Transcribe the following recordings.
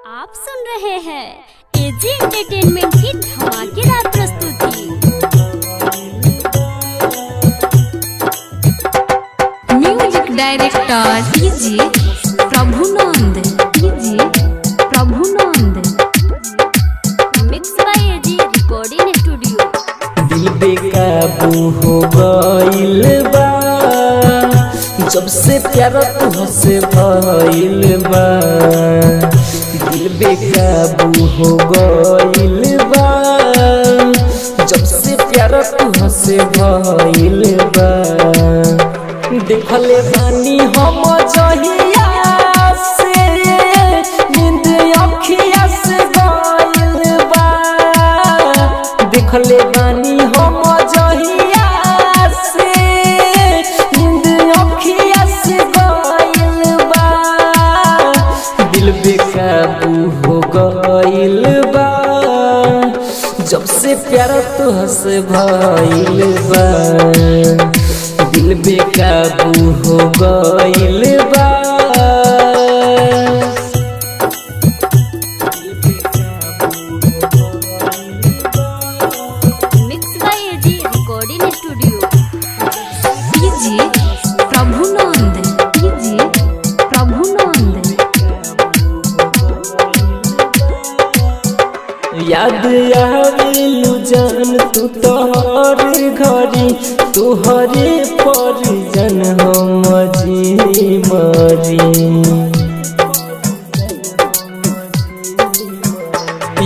आप सुन रहे हैं एजी एंटरटेनमेंट की धमाकेदार प्रस्तुति। Music director DJ Prabhunand, DJ Prabhunand. Mix by AG recording studio. दिल बेकाबू हो गइल बा जब से प्यार तुझसे भइल बा। दिल बेकाबू हो गइल बा जब से प्यार तुझसे भइल बा। देखले बानी हम जहिया से नींद अखिया से गइल बा। देखले बानी हम जहिया से नींद अखिया से गइल बा। दिल बेकाबू हो गइल बा जब से प्यार तुझसे भइल बा। दिल बेकाबू हो गइल बा। Mix by AG recording studio. DJ Prabhunand, DJ Prabhunand. याद आवेलु जान तू तोहर घड़ी तुहरे पर जन हम जी मरी।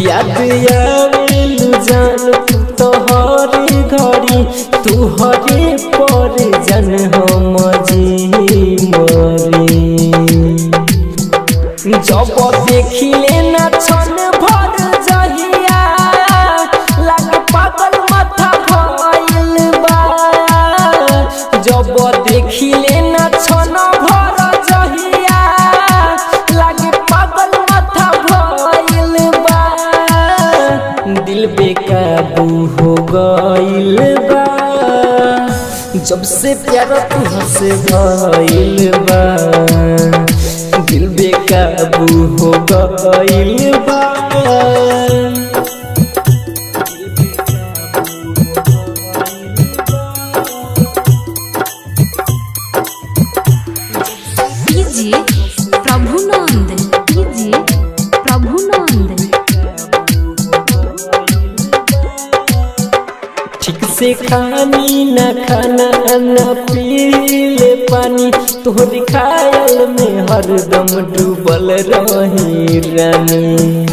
याद आवेलु जान तू तोहर घड़ी तुहरे पर जन हम जी मरी। जब देखिले ना छन भर जहिया लागे पागल माथा भइल बा। जब देखिले ना छन भर जहिया लागे पागल माथा भइल बा। दिल बेकाबू हो गइल बा जब से प्यार तुझसे भइल बा। दिल बेकाबू हो गइल बा। DJ Prabhunand, DJ Prabhunand. ठीक से खानी न खाना न पीले पानी तोहरी ख्याल में हरदम डूबल रही रानी।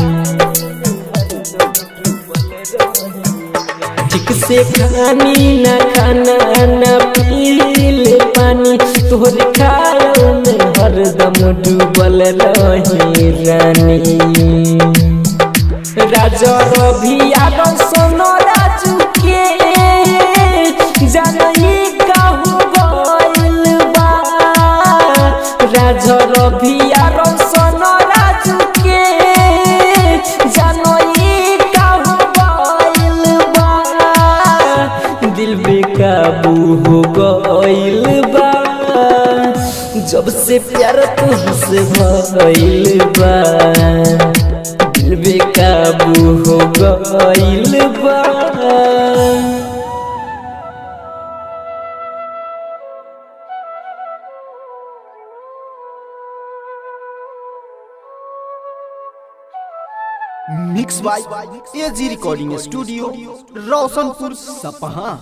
ठीक से खानी न खाना न पीले पानी तोहरी ख्याल में हरदम डूबल रही रानी। राजा रभिया सोनो राजू के जानई कहू गइल बा। राजा रभिया सोनो राजू के जानई कहू गइल बा। दिल बेकाबू हो गइल बा जब से प्यार तुझसे भइल बा। दिल बेकाबू हो गइल बा। Mix by AG recording studio, Roshanpur Sapaha.